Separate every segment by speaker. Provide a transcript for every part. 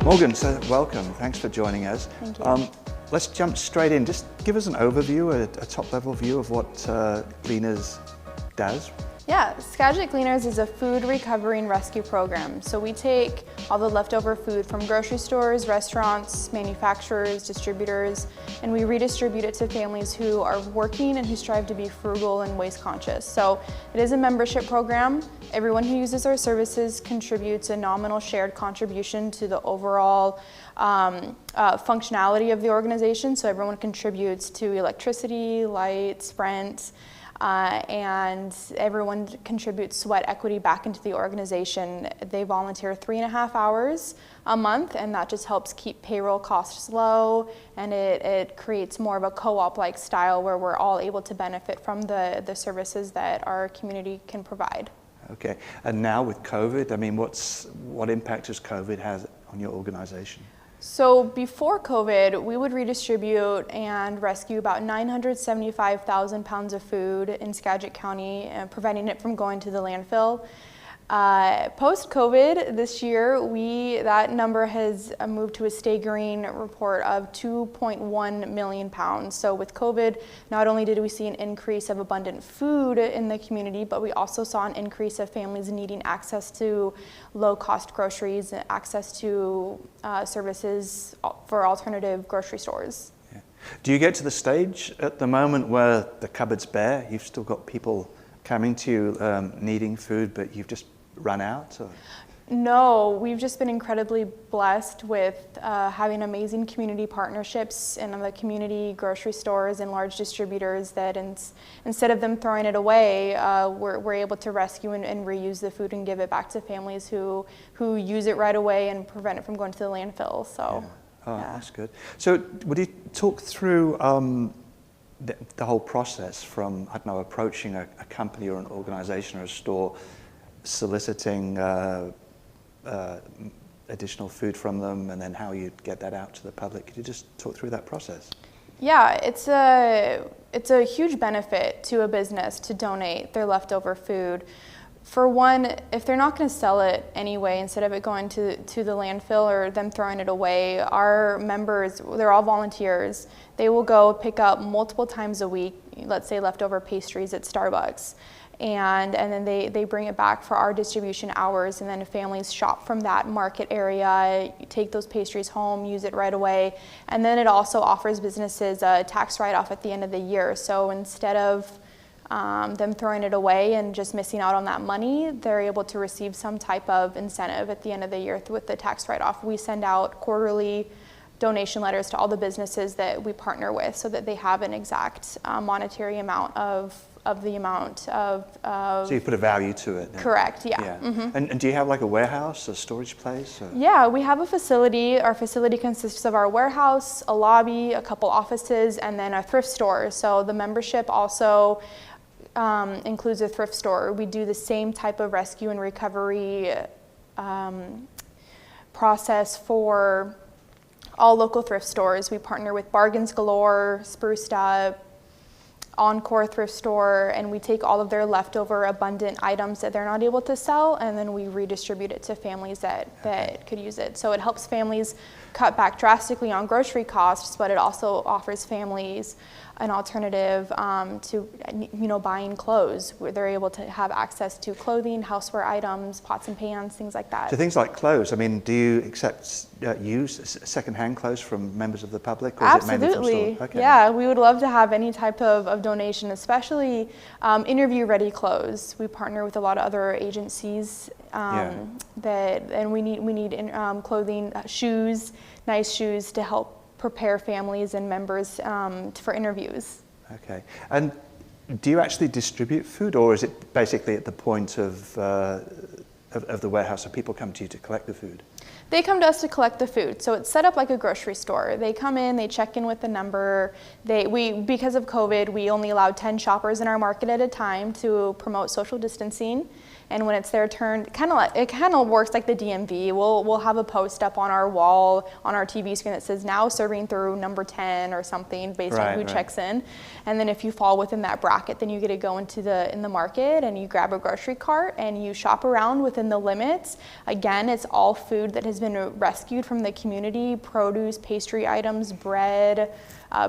Speaker 1: Morgan, so welcome. Thanks for joining us.
Speaker 2: Thank you.
Speaker 1: Let's jump straight in. Just give us an overview, a top-level view of what Gleaners does.
Speaker 2: Yeah, Skagit Gleaners is a food recovery and rescue program. So we take all the leftover food from grocery stores, restaurants, manufacturers, distributors, and we redistribute it to families who are working and who strive to be frugal and waste conscious. So it is a membership program. Everyone who uses our services contributes a nominal shared contribution to the overall functionality of the organization. So everyone contributes to electricity, lights, rent, and everyone contributes sweat equity back into the organization. They volunteer 3.5 hours a month, and that just helps keep payroll costs low, and it creates more of a co-op-like style where we're all able to benefit from the services that our community can provide.
Speaker 1: Okay, and now with COVID, I mean, what impact has COVID had on your organization?
Speaker 2: So before COVID, we would redistribute and rescue about 975,000 pounds of food in Skagit County, preventing it from going to the landfill. Post-COVID this year, that number has moved to a staggering report of 2.1 million pounds. So with COVID, not only did we see an increase of abundant food in the community, but we also saw an increase of families needing access to low-cost groceries, access to services for alternative grocery stores.
Speaker 1: Yeah. Do you get to the stage at the moment where the cupboard's bare? You've still got people coming to you needing food, but you've just run out? Or?
Speaker 2: No, we've just been incredibly blessed with having amazing community partnerships in the community grocery stores and large distributors that instead of them throwing it away, we're able to rescue and reuse the food and give it back to families who use it right away and prevent it from going to the landfill. So,
Speaker 1: yeah. Oh, yeah. That's good. So would you talk through the whole process from, I don't know, approaching a company or an organization or a store, soliciting additional food from them, and then how you get that out to the public? Could you just talk through that process?
Speaker 2: Yeah, it's a huge benefit to a business to donate their leftover food. For one, if they're not going to sell it anyway, instead of it going to the landfill or them throwing it away, our members, they're all volunteers. They will go pick up multiple times a week, let's say leftover pastries at Starbucks, and then they bring it back for our distribution hours, and then families shop from that market area, take those pastries home, use it right away, and then it also offers businesses a tax write-off at the end of the year. So instead of them throwing it away and just missing out on that money, they're able to receive some type of incentive at the end of the year with the tax write-off. We send out quarterly donation letters to all the businesses that we partner with so that they have an exact monetary amount of the amount of...
Speaker 1: So you put a value to it? Then.
Speaker 2: Correct, yeah.
Speaker 1: Mm-hmm. And do you have like a warehouse, a storage place? Or?
Speaker 2: Yeah, we have a facility. Our facility consists of our warehouse, a lobby, a couple offices, and then a thrift store. So the membership also includes a thrift store. We do the same type of rescue and recovery process for all local thrift stores. We partner with Bargains Galore, Spruced Up, Encore Thrift Store, and we take all of their leftover abundant items that they're not able to sell, and then we redistribute it to families that could use it. So it helps families cut back drastically on grocery costs, but it also offers families an alternative to buying clothes, where they're able to have access to clothing, houseware items, pots and pans, things like that.
Speaker 1: So things like clothes, I mean, do you accept use second-hand clothes from members of the public? Or
Speaker 2: Absolutely.
Speaker 1: Is it mainly from stores? Okay.
Speaker 2: Yeah, we would love to have any type of donation, especially interview-ready clothes. We partner with a lot of other agencies and we need clothing, shoes, nice shoes to help prepare families and members for interviews.
Speaker 1: Okay, and do you actually distribute food, or is it basically at the point of the warehouse, so people come to you to collect the food?
Speaker 2: They come to us to collect the food, so it's set up like a grocery store. They come in, they check in with the number. Because of COVID, we only allowed 10 shoppers in our market at a time to promote social distancing. And when it's their turn, it kind of works like the DMV. We'll have a post up on our wall, on our TV screen that says now serving through number 10 or something based on who checks in. And then if you fall within that bracket, then you get to go into the market and you grab a grocery cart and you shop around within the limits. Again, it's all food that has been rescued from the community: produce, pastry items, bread,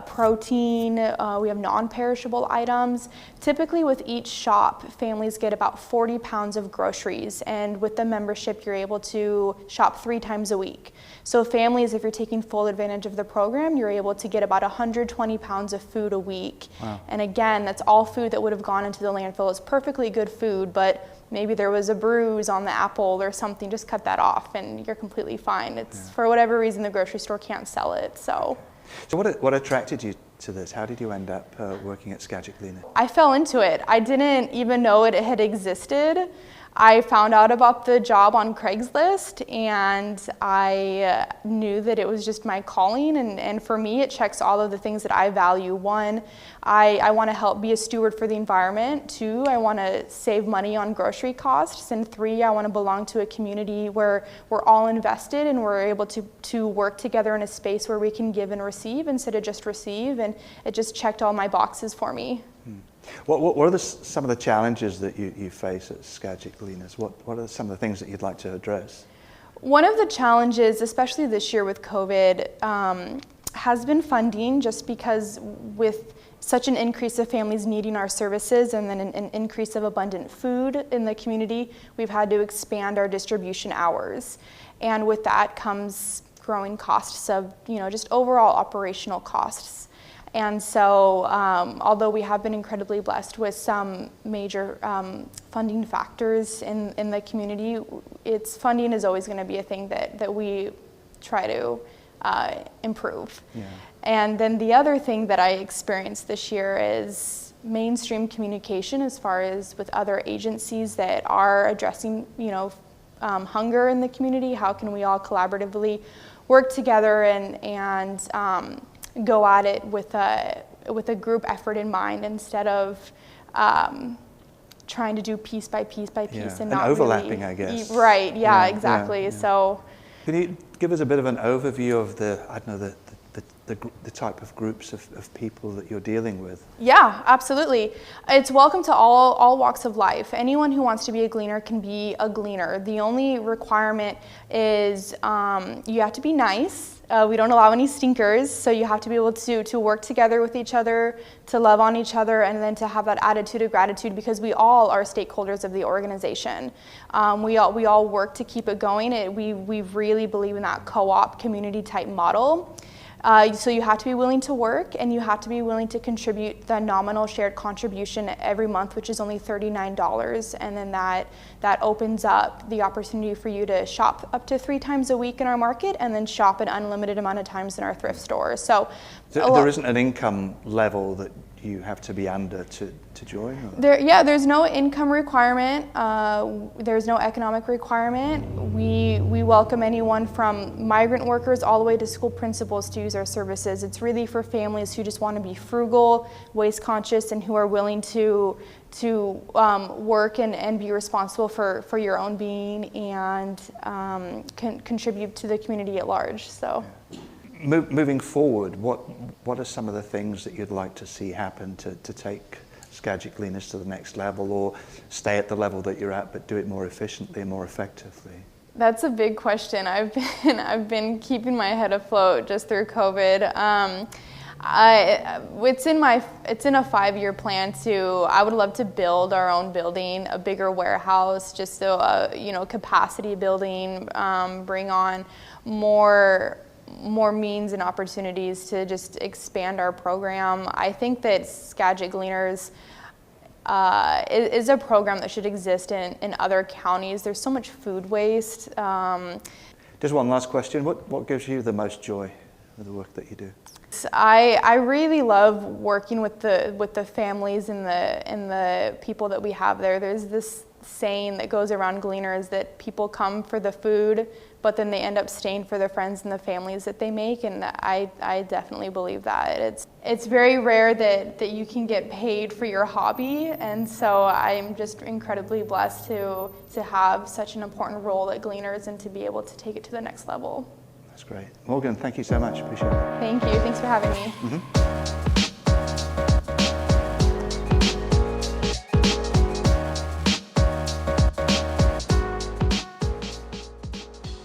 Speaker 2: protein. We have non-perishable items. Typically with each shop, families get about 40 pounds of groceries, and with the membership you're able to shop 3 times a week. So families, if you're taking full advantage of the program, you're able to get about 120 pounds of food a week.
Speaker 1: Wow.
Speaker 2: And again, that's all food that would have gone into the landfill. It's perfectly good food, but maybe there was a bruise on the apple or something. Just cut that off and you're completely fine. It's for whatever reason the grocery store can't sell it. So
Speaker 1: what attracted you to this? How did you end up working at Skagit Gleaners?
Speaker 2: I fell into it. I didn't even know it had existed. I found out about the job on Craigslist, and I knew that it was just my calling, and for me it checks all of the things that I value. 1, I want to help be a steward for the environment. 2, I want to save money on grocery costs, and 3, I want to belong to a community where we're all invested and we're able to work together in a space where we can give and receive instead of just receive, and it just checked all my boxes for me.
Speaker 1: What are some of the challenges that you face at Skagit Gleaners? What are some of the things that you'd like to address?
Speaker 2: One of the challenges, especially this year with COVID, has been funding, just because with such an increase of families needing our services and then an increase of abundant food in the community, we've had to expand our distribution hours. And with that comes growing costs of, just overall operational costs. And so, although we have been incredibly blessed with some major funding factors in the community, funding is always going to be a thing that we try to improve. Yeah. And then the other thing that I experienced this year is mainstream communication, as far as with other agencies that are addressing, hunger in the community. How can we all collaboratively work together and go at it with a group effort in mind, instead of trying to do piece by piece by piece and not
Speaker 1: overlapping,
Speaker 2: really,
Speaker 1: I guess.
Speaker 2: Right. Yeah. Exactly. Yeah. So,
Speaker 1: can you give us a bit of an overview of the type of groups of people that you're dealing with? Yeah,
Speaker 2: absolutely. It's welcome to all walks of life. Anyone who wants to be a gleaner can be a gleaner. The only requirement is you have to be nice. We don't allow any stinkers, so you have to be able to work together with each other, to love on each other, and then to have that attitude of gratitude, because we all are stakeholders of the organization. We all work to keep it going. We really believe in that co-op community type model. So you have to be willing to work, and you have to be willing to contribute the nominal shared contribution every month, which is only $39, and then that opens up the opportunity for you to shop up to 3 times a week in our market, and then shop an unlimited amount of times in our thrift store. So
Speaker 1: there isn't an income level that you have to be under to join?
Speaker 2: There's no income requirement. There's no economic requirement. We welcome anyone from migrant workers all the way to school principals to use our services. It's really for families who just want to be frugal, waste conscious, and who are willing to work and be responsible for your own being, and contribute to the community at large. So.
Speaker 1: Moving forward, what are some of the things that you'd like to see happen to take Skagit Gleaners to the next level, or stay at the level that you're at but do it more efficiently and more effectively? That's
Speaker 2: a big question. I've been keeping my head afloat just through COVID. It's in a 5-year plan I would love to build our own building, a bigger warehouse, just so capacity building, bring on more means and opportunities to just expand our program. I think that Skagit Gleaners is a program that should exist in other counties. There's so much food waste.
Speaker 1: Just one last question. What gives you the most joy of the work that you do?
Speaker 2: I really love working with the families and the people that we have there. There's this saying that goes around Gleaners that people come for the food, but then they end up staying for their friends and the families that they make, and I definitely believe that. It's very rare that you can get paid for your hobby, and so I'm just incredibly blessed to have such an important role at Gleaners and to be able to take it to the next level.
Speaker 1: That's great. Morgan, thank you so much. Appreciate it.
Speaker 2: Thank you. Thanks for having me. Mm-hmm.